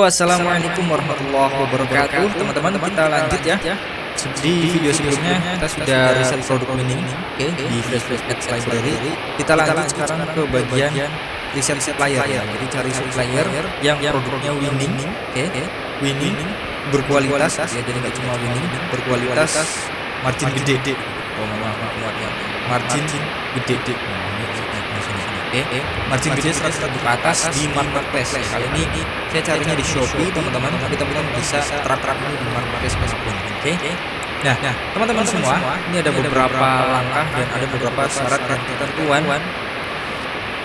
Assalamualaikum warahmatullahi wabarakatuh. Teman-teman, kita lanjut ya. Di video sebelumnya kita sudah riset produk winning, oke, di Flash Ads Library. Kita lanjut sekarang ke bagian riset supplier ya. Jadi cari supplier yang produknya winning, oke, winning berkualitas ya. Jadi nggak cuma winning, berkualitas, margin gede. Oh maaf, margin gede. Margin gede 100 ke atas di marketplace. Kali ini saya carinya di Shopee, teman-teman. Tapi teman-teman bisa terap di marketplace pun. Oke. Nah, teman-teman semua, ini ada beberapa langkah dan ada beberapa syarat dan ketentuan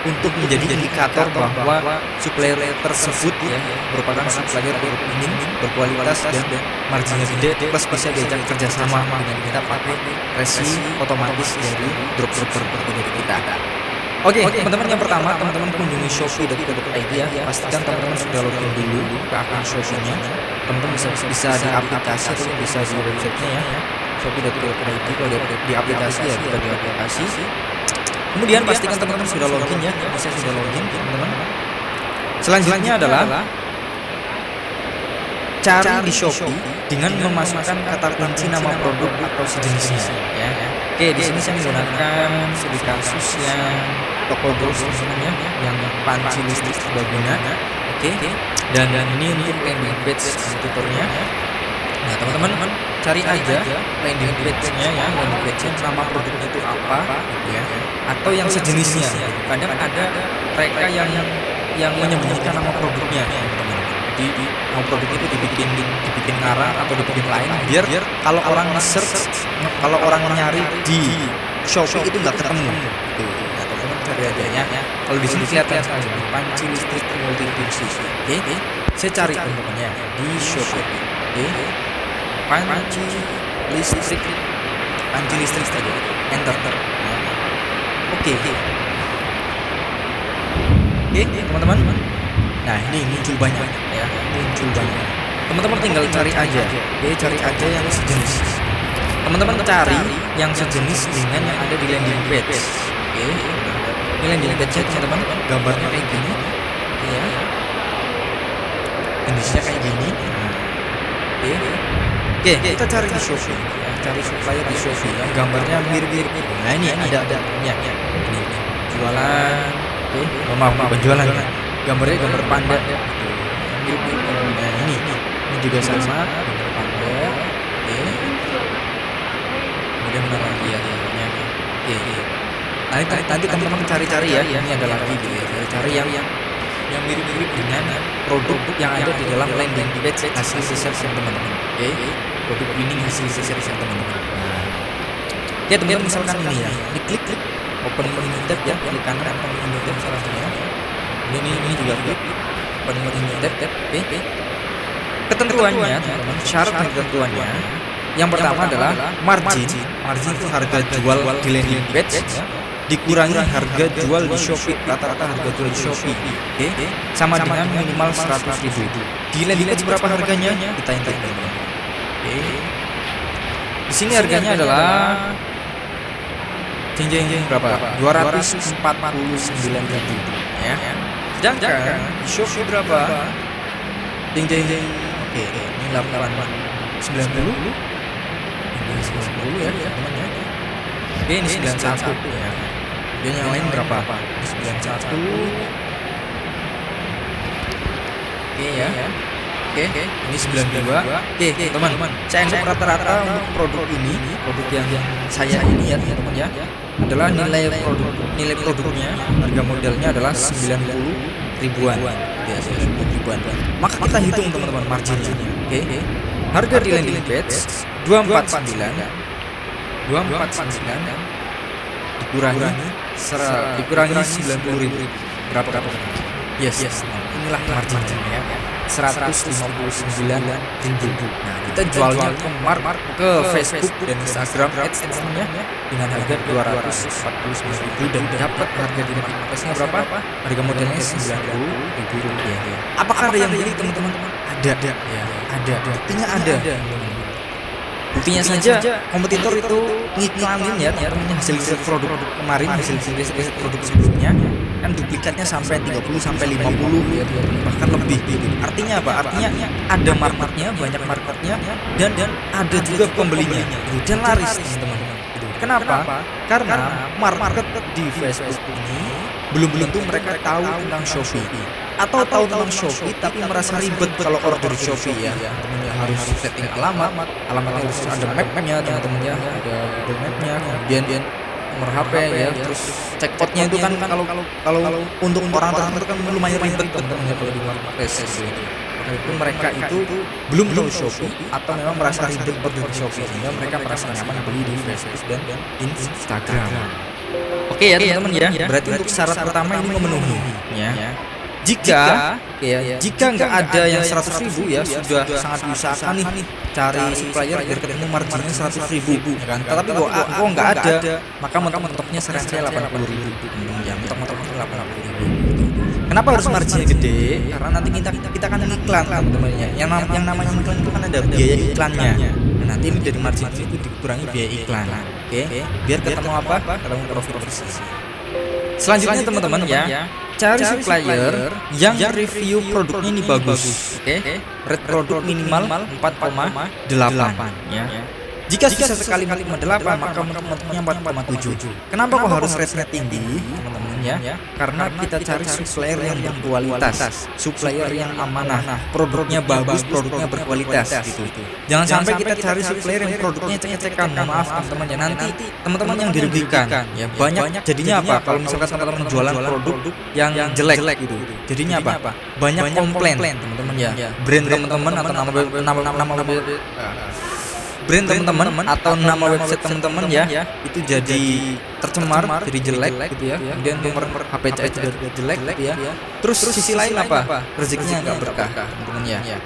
untuk menjadi indikator bahwa supplier tersebut ya merupakan supplier produk winning, berkualitas dan marginnya gede, plus bisa diajak kerjasama dengan kita pakai resi otomatis dari dropshipper dari kita. Oke, teman-teman, yang pertama teman-teman kunjungi shopee.co.id ya. Pastikan teman-teman sudah login dulu ke akun Shopee-nya. Teman-teman bisa di aplikasi atau bisa di websitenya ya. Shopee.co.id. Kalau di aplikasi ya kita di aplikasi. Kemudian pastikan teman-teman sudah login ya. Bisa sudah login teman-teman. Selanjutnya adalah cari di Shopee dengan memasukkan kata kunci nama produk atau sejenisnya ya. Oke, di sini saya menggunakan studi kasus yang toko dos sebenarnya yang panci listrik serbaguna. Oke. Dan ini untuk landing page tutornya. Nah, teman-teman cari aja landing page-nya ya, landing page-nya nama produknya itu apa gitu ya. Atau yang sejenisnya. Kadang ada mereka yang menyembunyikan nama produknya ya, teman-teman. Jadi nama produk itu dibikin ngarang atau dibikin lain biar kalau orang nge-search, kalau orang nyari di Shopee itu nggak ketemu gitu. Nah, teman-teman cari aja ya. Kalau di sini kelihatan sekali panci listrik multifungsi. Oke. Saya cari teman-temannya di Shopee. Oke. Panci listrik saja. Enter. Oke, teman-teman. Nah, ini muncul banyak ya, Teman-teman tinggal cari aja, cari aja yang sejenis. Teman-teman cari yang sejenis dengan yang ada di landing page. Oke, ini landing page-nya teman-teman, gambarnya kayak gini, ya. Jenisnya kayak gini. Oke, kita cari di Shopee, ya. Cari supplier di Shopee yang gambarnya mirip-mirip. Nah, ini ada ya. Ini jualan. Oke, maaf, penjualan. Gambarnya gambar panda gitu. Nah, ini juga sama gambar panda. Oke. Kemudian mana lagi ya gambarnya. Oke. Nanti teman-teman cari-cari ya. Ini ada lagi gitu ya. Cari yang mirip-mirip dengan produk yang ada di dalam landing page hasil research yang teman-teman. Oke. Produk winning hasil research yang teman-teman. Nah. Ya, teman-teman misalkan ini ya. Diklik open winning tab ya. Klik kanan open winning tab salah satunya. Ini juga klik open winning tab. Oke. Ketentuannya teman-teman, syarat dan ketentuannya yang pertama adalah margin itu harga jual di landing page dikurangi harga jual di Shopee, rata-rata harga jual di Shopee, oke, sama dengan minimal 100.000. Di landing page berapa harganya? Kita enter teman-teman. Oke. Di sini harganya adalah jeng berapa? 249.000 ya. Sedangkan di Shopee berapa? Jeng. Oke, ini 890. Ini 90 ya, teman-teman ya. Oke, ini 91 ya. Dan yang lain berapa? Ini 91. Oke ya. Oke, ini 92. Oke, teman-teman. Saya anggap rata-rata untuk produk ini, produk yang saya ini ya, teman-teman ya, adalah nilai produknya, harga modelnya adalah 90 ribuan. Ya, 90 ribuan. Maka kita hitung teman-teman marginnya. Oke. Harga di landing page 249 dikurangi 90.000. Berapa? Yes. Inilah marginnya ya. 159.000. Nah, kita jualnya ke Facebook dan Instagram Ads teman-teman ya dengan harga 249.000 dan dapat harga di marketplace-nya berapa? Harga modelnya 90.000 rupiah. Apakah ada yang beli teman-teman? Ada ya, ada. Buktinya ada. Buktinya saja kompetitor itu ngiklanin ya teman-teman hasil produk kemarin, hasil riset produk sebelumnya kan duplikatnya sampai 30 sampai 50 ya teman-teman, bahkan lebih gitu. Artinya apa? Artinya ada marketnya, banyak marketnya, dan ada juga pembelinya gitu, dan laris teman-teman gitu. Kenapa? Karena market di Facebook ini belum tentu mereka tahu tentang Shopee, atau tahu tentang Shopee tapi merasa ribet kalau order Shopee ya teman-teman, harus setting alamatnya harus ada mapnya teman-teman ya, ada Google Mapnya, kemudian nomor HP ya, terus checkpointnya itu kan kalau untuk orang tertentu kan lumayan ribet teman-teman ya kalau di marketplace gitu. Walaupun mereka itu belum tahu Shopee atau memang merasa ribet order di Shopee, sehingga mereka merasa nyaman beli di Facebook dan Instagram. Oke ya teman-teman ya, berarti untuk syarat pertama ini memenuhi ya. Jika nggak ada yang 100.000 ya sudah sangat diusahakan nih cari supplier biar ketemu marginnya 100.000 ya kan. Tetapi kok nggak ada, maka mentok-mentoknya saran saya 80.000 ya, mentok-mentoknya 80.000. Kenapa harus marginnya gede? Karena nanti kita kan iklan teman-teman ya. Yang namanya iklan itu kan ada biaya iklannya. Nah, nanti ini dari margin itu dikurangi biaya iklan. Oke. Biar ketemu apa? Ketemu profit bersih. Selanjutnya teman-teman ya, cari supplier yang review produknya ini bagus. Oke. Rate produk minimal 4,8 ya. Jika bisa sekali 4,8 maka mentok-mentoknya 4,7. Kenapa kok harus rate-nya tinggi teman-teman ya? Karena kita cari supplier yang berkualitas, supplier yang amanah, produknya bagus, produknya berkualitas gitu. Jangan sampai kita cari supplier yang produknya cek-cekan. Maaf teman-teman ya, nanti teman-teman yang dirugikan ya. Banyak jadinya apa? Kalau misalkan teman-teman jualan produk yang jelek gitu. Jadinya apa? Banyak komplain teman-teman ya. Brand teman-teman atau nama brand teman-teman atau nama website teman-teman ya itu jadi tercemar, jadi jelek gitu ya. Kemudian nomor HP juga jelek gitu ya. Terus sisi lain apa? Rezekinya nggak berkah teman-teman ya.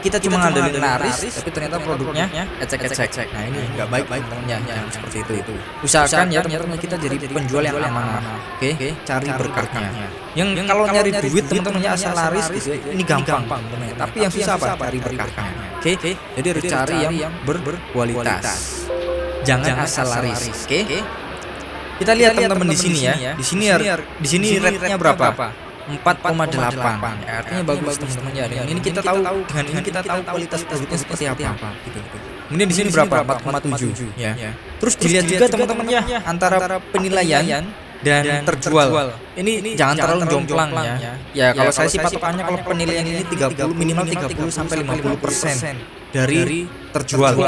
Kita cuma ngandelin laris tapi ternyata produknya ecek-ecek. Nah, ini nggak baik teman-teman ya, yang seperti itu. Usahakan ya teman-teman kita jadi penjual yang amanah. Oke, cari berkahnya. Yang kalau nyari duit teman-teman ya asal laris gitu ya, ini gampang teman-teman. Tapi yang susah apa? Cari berkahnya. Oke, jadi harus cari yang berkualitas. Jangan asal laris. Oke. Kita lihat teman-teman di sini ya. Di sini rate-nya berapa? 4,8 ya, artinya bagus teman-teman ya. Dengan ini kita tahu kualitas produknya seperti apa gitu. Kemudian di sini berapa? 4,7 ya. Terus dilihat juga teman-teman ya antara penilaian dan terjual. Ini jangan terlalu jomplang ya. Ya kalau saya sih patokannya kalau penilaian ini 30 minimal 30 sampai 50% dari terjual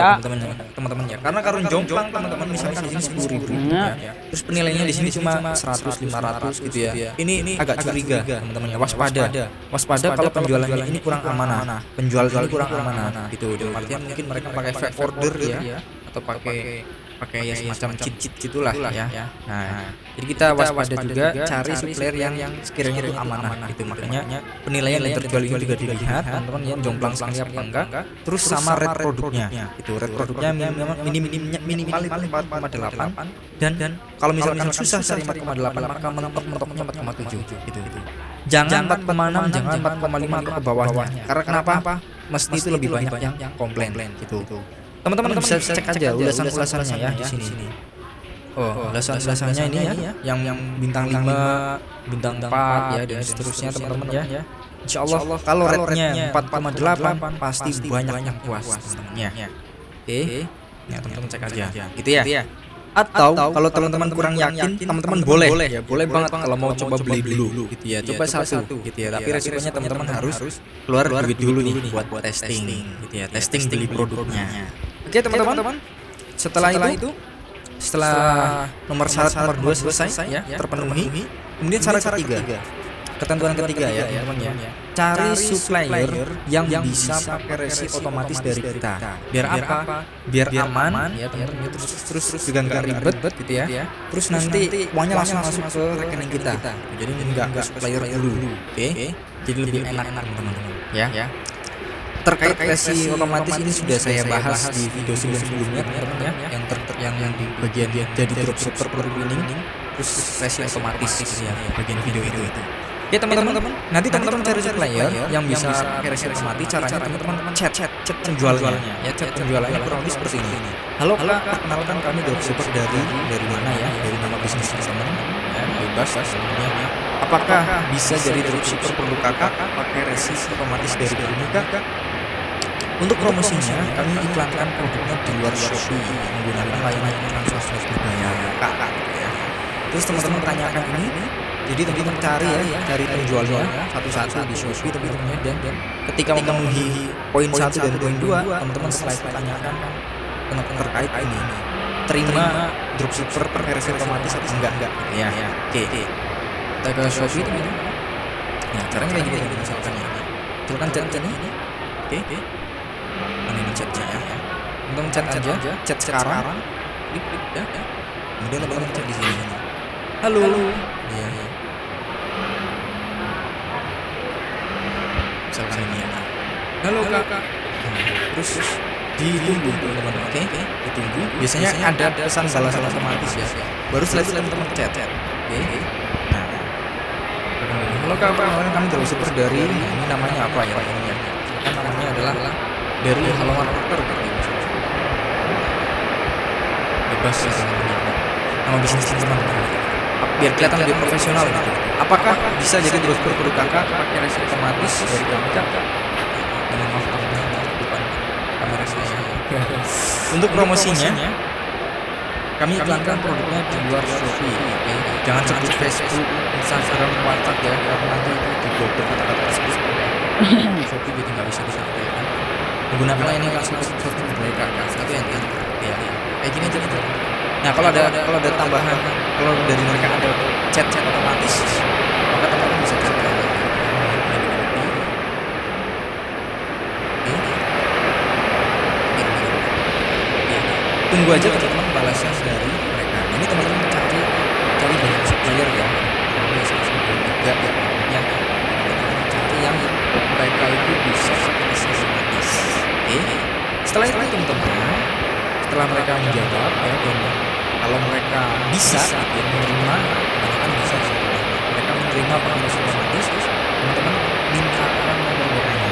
teman-teman ya. Karena kalau jomplang teman-teman misalkan di sini 10.000 ya. Terus penilaiannya di sini cuma 100 500 gitu ya. Ini agak curiga teman-teman ya. Waspada kalau penjualannya ini kurang amanah. Penjual ini kurang amanah gitu. Dalam artian mungkin mereka pakai fake order ya atau pakai ya semacam cheat gitulah ya. Nah, jadi kita waspada juga cari supplier yang sekiranya itu amanah gitu. Makanya penilaian yang terjual ini juga dilihat teman-teman ya, jomplang sekali apa enggak. Terus sama rate produknya itu. Rate produknya minimal 4,8 dan kalau misalkan susah cari 4,8 maka mentok-mentoknya 4,7 gitu. Jangan 4,6, jangan 4,5 atau ke bawahnya. Karena kenapa? Mesti itu lebih banyak yang komplain gitu. Teman-teman bisa cek aja ulasan-ulasannya ya di sini. Ulasan-ulasannya ini ya, yang bintang 5, bintang 4 ya dan seterusnya teman-teman ya. Insyaallah kalau rate-nya 4,8 pasti banyak yang puas teman-teman ya. Oke. Ya teman-teman cek aja gitu ya. Atau kalau teman-teman kurang yakin, teman-teman boleh banget kalau mau coba beli dulu gitu ya. Coba satu gitu ya. Tapi resikonya teman-teman harus keluar duit dulu nih buat testing gitu ya. Testing beli produknya. Oke teman-teman. Setelah nomor syarat nomor 2 selesai ya, terpenuhi. Kemudian syarat ketiga. Ketentuan ketiga ya teman-teman ya. Cari supplier yang bisa pakai resi otomatis dari kita. Biar apa? Biar aman ya teman-teman. Terus juga nggak ribet gitu ya. Terus nanti uangnya langsung masuk ke rekening kita. Jadi nggak supplier dulu. Oke. Jadi lebih enak teman-teman ya. Terkait resi otomatis ini sudah saya bahas di video sebelumnya teman-teman ya. Yang di bagian jadi dropshipper per winning. Terus resi otomatis ya bagian video itu. Oke teman-teman, nanti teman-teman cari supplier yang bisa RSI otomatis. Caranya teman-teman chat penjualnya, ya chat penjualannya kurang lebih seperti ini. Halo Kak, perkenalkan kami dropshipper dari mana ya? Dari nama bisnis teman-teman, ya bebas semuanya. Apakah bisa jadi dropshipper perlu kakak pakai RSI otomatis dari kami Kak? Untuk promosinya, kami iklankan produknya di luar Shopee menggunakan layanan iklan sosmed berbayar Kak. Ya. Terus teman-teman tanyakan ini. Jadi teman-teman cari penjualnya satu-satu di Shopee teman-teman, dan ketika memenuhi poin 1 dan poin 2, teman-teman setelah itu tanyakan terkait ini, terima dropshipper per RSI otomatis atau enggak. Ya. Oke. Kita ke Shopee teman-teman. Nah, caranya kayak gini misalkan ya. Silakan chat-chatnya. Oke. Mana ini chatnya ya. Teman-teman chat aja, chat sekarang. Klik ya. Kemudian teman-teman chat di sini. Halo. Iya. Misalkan ini ya. Halo Kak. Terus ditunggu teman-teman. Oke. Ditunggu. Biasanya ada pesan balasan otomatis ya. Baru setelah itu teman-teman chat. Oke. Nah. Halo Kak, kami dropshipper dari ini namanya apa ya namanya? Namanya adalah dari halaman order gitu. Bebas ya nama bisnis teman-teman. Biar kelihatan lebih profesional gitu. Apakah bisa jadi dropshipper perlu kakak pakai RSI otomatis dari kami Kak? Dengan maaf depan kamera saya. Untuk promosinya, kami iklankan produknya di luar Shopee. Jangan sebut Facebook, Instagram, WhatsApp ya, karena nanti itu diblokir kata-kata tersebut. Shopee jadi nggak bisa disampaikan. Menggunakan ini langsung Shopee berbayar kakak. Satu yang ya. Kayak gini aja gitu. Nah kalau ada tambahan, kalau dari mereka ada chat otomatis, maka teman-teman bisa chat lagi. Tunggu aja teman-teman balasnya dari mereka. Ini teman-teman cari banyak supplier ya. Enggak ya. Cari yang mereka itu bisa otomatis. Oke. Setelah itu teman-teman, setelah mereka menjawab ya, kalau mereka bisa menerima, bisa mereka menerima promosi otomatis, teman-teman minta nomor WA-nya.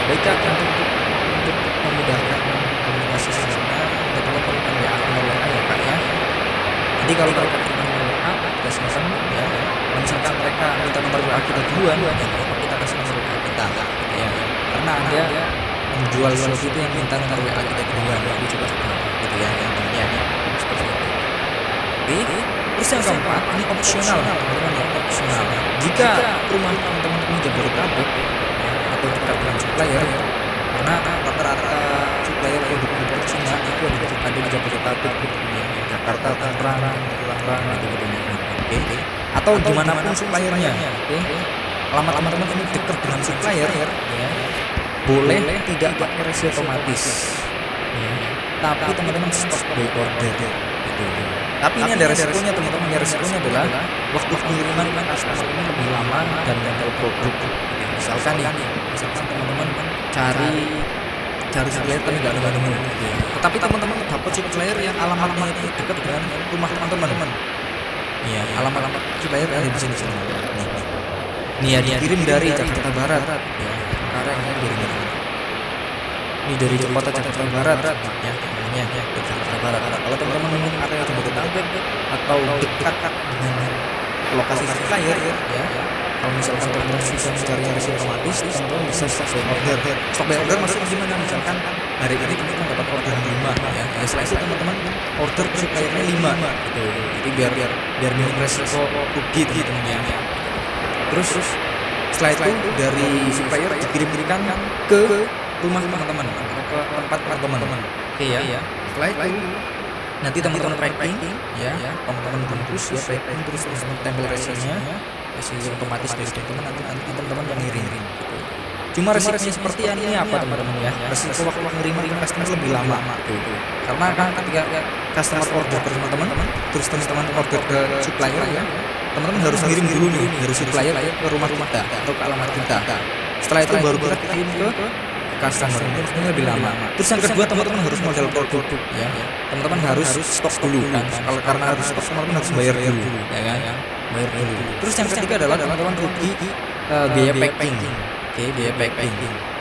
Baik Kak, untuk memudahkan komunikasi sana, teman-teman perlukan nomor WA ya Kak ya. Jadi kalau mereka terima nomor WA, kita sama ya. Misalkan mereka minta nomor WA kita duluan, ya kita kasih nomor WA kita, ya. Karena ada penjual Shopee itu yang minta nomor WA kita duluan, itu juga gitu ya, namanya seperti itu. Oke. Terus yang keempat, ini opsional, teman-teman ya, opsional. Jika rumah teman-teman ini Jabodetabek atau dekat dengan supplier, karena rata-rata supplier produk impor Cina itu ada di Jabodetabek, Jakarta, Tangerang, gitu. Oke. Atau dimanapun suppliernya, oke. Alamat teman-teman ini dekat dengan supplier, ya. Boleh tidak pakai RSI otomatis, tapi teman-teman stop by order gitu. Tapi ini ada resikonya teman-teman. Resikonya adalah waktu pengiriman customer ini lebih lama dan mental produk. Misalkan teman-teman cari supplier tapi nggak nemu. Tetapi teman-teman dapat supplier yang alamatnya itu dekat dengan rumah teman-teman. Iya, alamat supplier ada di sini. Nih ya, dikirim dari Jakarta Barat. Ya. Sekarang ini dari kota Jakarta Barat ya, namanya ya, Jakarta Barat. Kalau teman-teman ingin area Jabodetabek atau dekat dengan lokasi supplier ya, kalau misalkan teman-teman susah mencari RSI otomatis, teman-teman bisa stop by order maksudnya gimana? Misalkan hari ini teman-teman dapat order 5 ya, setelah itu teman-teman order suppliernya 5 gitu. Jadi biar minim resiko rugi teman-teman ya. Terus setelah itu dari supplier dikirimkan ke rumah teman-teman atau ke tempat teman-teman. Oke ya. Setelah itu nanti teman-teman packing ya, teman-teman bungkus ya, packing terus teman-teman tempel resinya, resi otomatis dari teman-teman, nanti teman-teman yang ngirim gitu. Cuma resikonya seperti ini apa teman-teman ya? Resiko waktu pengiriman ke customer lebih lama gitu. Karena kan ketika customer order ke teman-teman, terus teman-teman order ke supplier ya, teman-teman harus ngirim dulu nih dari supplier ke rumah kita atau ke alamat kita. Setelah itu baru kita kirim ke customer, ini lebih lama. Terus yang kedua teman-teman harus modal produk ya. Teman-teman harus stok dulu kan. Kalau karena harus stok teman-teman harus bayar dulu ya kan. bayar dulu. Terus yang ketiga adalah teman-teman rugi biaya packing. Oke, biaya packing.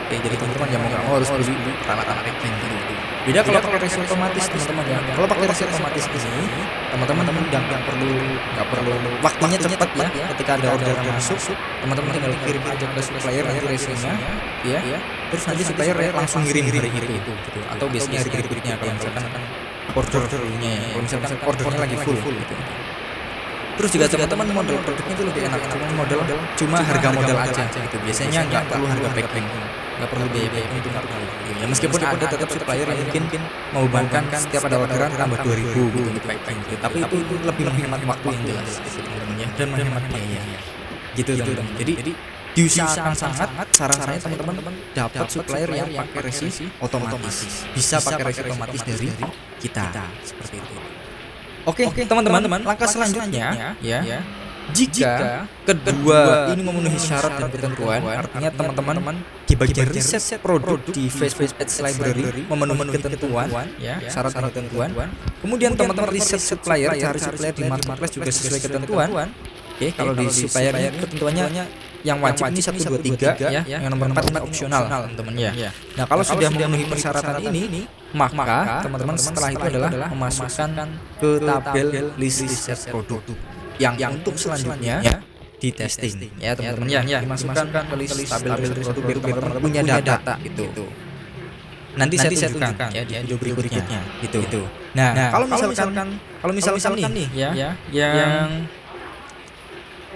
Oke, jadi teman-teman yang mau harus beli alat-alat packing gitu. Beda kalau pakai resi otomatis teman-teman ya. Kalau pakai resi otomatis ini teman-teman nggak perlu waktunya cepat ya. Ketika ada order yang masuk, teman-teman tinggal kirim aja ke supplier nanti resinya ya. Terus nanti supplier langsung ngirim hari itu gitu. Atau biasanya hari berikutnya kalau misalkan ordernya ya. Kalau misalkan ordernya lagi full gitu. Terus juga teman-teman model produknya itu lebih enak, cuma harga modal aja gitu. Biasanya nggak perlu harga packing, nggak perlu biaya packing itu nggak perlu. Ya meskipun ada tetap supplier yang mungkin membebankan setiap ada orderan tambah 2.000 gitu untuk packing gitu. Tapi itu lebih menghemat waktu yang jelas teman-teman ya, dan menghemat biaya gitu teman-teman. Jadi diusahakan sangat, saran saya teman-teman dapat supplier yang pakai resi otomatis, bisa pakai resi otomatis dari kita seperti itu. Oke, teman-teman, langkah selanjutnya ya. Jika kedua ini memenuhi syarat dan ketentuan, artinya teman-teman di bagian riset produk di Facebook Ads Library memenuhi ketentuan ya, syarat dan ketentuan. Kemudian teman-teman riset supplier, cari supplier di marketplace juga sesuai ketentuan. Oke, kalau di suppliernya ketentuannya yang wajib ini 1, 2, 3 ya, yang nomor 4 ini opsional teman-teman ya. Nah, kalau sudah memenuhi persyaratan ini, maka teman-teman setelah itu adalah memasukkan ke tabel list riset produk yang untuk selanjutnya di testing ya teman-teman ya, dimasukkan ke list tabel riset produk biar teman-teman punya data gitu. Nanti saya tunjukkan ya di video berikutnya gitu. Nah, kalau misalkan nih ya yang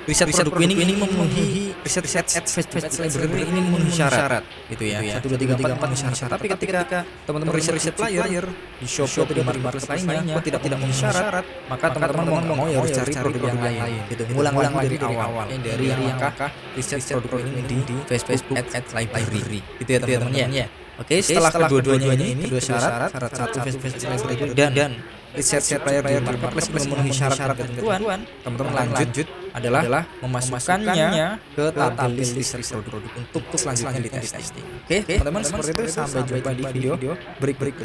riset produk ini memenuhi riset Facebook Library ini memenuhi syarat gitu ya. 1, 2, 3, 4 memenuhi syarat. Tapi ketika teman-teman riset supplier di shop atau di marketplace lainnya kok tidak memenuhi syarat, maka teman-teman mau ya harus cari produk yang lain gitu. Ngulang lagi dari awal dari yang langkah riset produk ini di Facebook Ads Library gitu ya teman-teman ya. Oke, setelah kedua-duanya ini kedua syarat 1 Facebook Ads Library dan riset supplier di marketplace memenuhi syarat dan ketentuan, teman-teman lanjut adalah memasukkannya ke tabel list produk untuk selanjutnya di testing. Oke, teman-teman seperti itu. Sampai jumpa di video berikutnya.